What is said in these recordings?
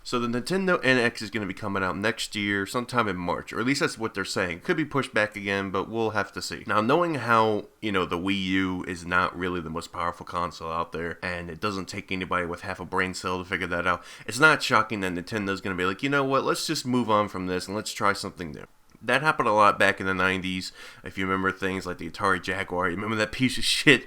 So the Nintendo NX is going to be coming out next year, sometime in March, or at least that's what they're saying. Could be pushed back again, but we'll have to see. Now, knowing how, the Wii U is not really the most powerful console out there, and it doesn't take anybody with half a brain cell to figure that out, it's not shocking that Nintendo's going to be like, you know what, let's just move on from this and let's try something new. That happened a lot back in the 90s. If you remember things like the Atari Jaguar, you remember that piece of shit?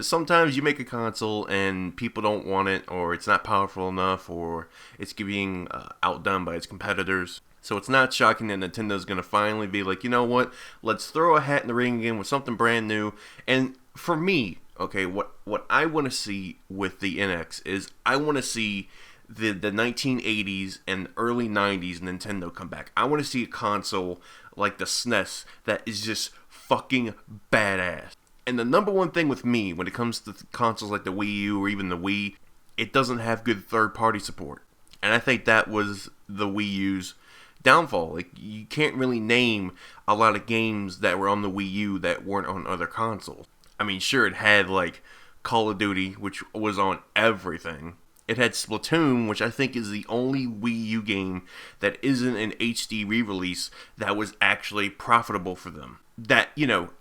Sometimes you make a console and people don't want it, or it's not powerful enough, or it's being outdone by its competitors. So it's not shocking that Nintendo's going to finally be like, you know what? Let's throw a hat in the ring again with something brand new. And for me, okay, what I want to see with the NX is I want to see the 1980s and early 90s Nintendo come back. I want to see a console like the SNES that is just fucking badass. And the number one thing with me when it comes to consoles like the Wii U or even the Wii, it doesn't have good third-party support. And I think that was the Wii U's downfall. Like, you can't really name a lot of games that were on the Wii U that weren't on other consoles. I mean, sure, it had like Call of Duty, which was on everything. It had Splatoon, which I think is the only Wii U game that isn't an HD re-release that was actually profitable for them. That,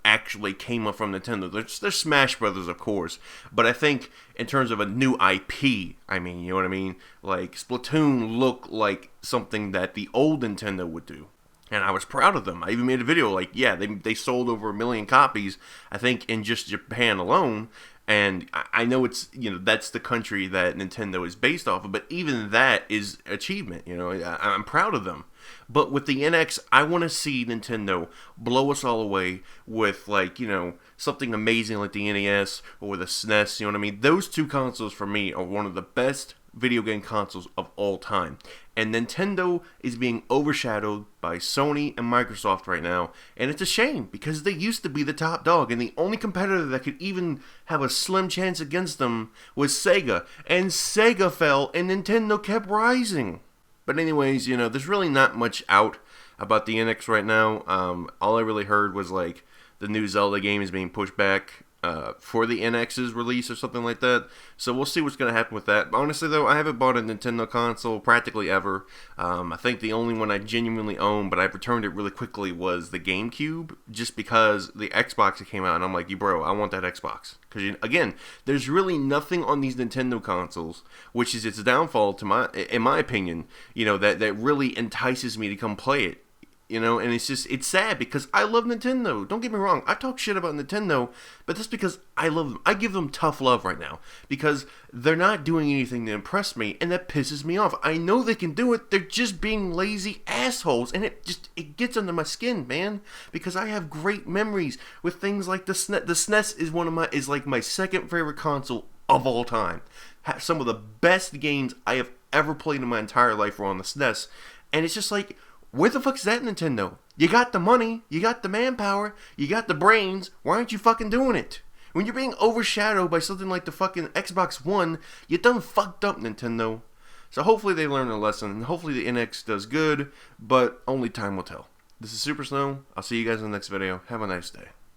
actually came up from Nintendo. There's Smash Brothers, of course. But I think in terms of a new IP, you know what I mean? Like, Splatoon looked like something that the old Nintendo would do. And I was proud of them. I even made a video like, yeah, they sold over 1 million copies, I think, in just Japan alone. And I know it's, that's the country that Nintendo is based off of, but even that is achievement, I'm proud of them. But with the NX, I want to see Nintendo blow us all away with, like, something amazing like the NES or the SNES, you know what I mean? Those two consoles, for me, are one of the best video game consoles of all time. And Nintendo is being overshadowed by Sony and Microsoft right now. And it's a shame because they used to be the top dog. And the only competitor that could even have a slim chance against them was Sega. And Sega fell and Nintendo kept rising. But anyways, there's really not much out about the NX right now. All I really heard was like the new Zelda game is being pushed back for the NX's release or something like that. So we'll see what's going to happen with that. Honestly, though, I haven't bought a Nintendo console practically ever. I think the only one I genuinely own, but I've returned it really quickly, was the GameCube, just because the Xbox came out, and I'm like, bro, I want that Xbox. Because, again, there's really nothing on these Nintendo consoles, which is its downfall, in my opinion, that really entices me to come play it. And it's sad because I love Nintendo. Don't get me wrong. I talk shit about Nintendo, but that's because I love them. I give them tough love right now because they're not doing anything to impress me, and that pisses me off. I know they can do it. They're just being lazy assholes, and it gets under my skin, man, because I have great memories with things like the SNES. The SNES is like my second favorite console of all time. Some of the best games I have ever played in my entire life were on the SNES, and it's just like, where the fuck is that, Nintendo? You got the money, you got the manpower, you got the brains, why aren't you fucking doing it? When you're being overshadowed by something like the fucking Xbox One, you done fucked up, Nintendo. So hopefully they learn a lesson, and hopefully the NX does good, but only time will tell. This is Super Snow. I'll see you guys in the next video. Have a nice day.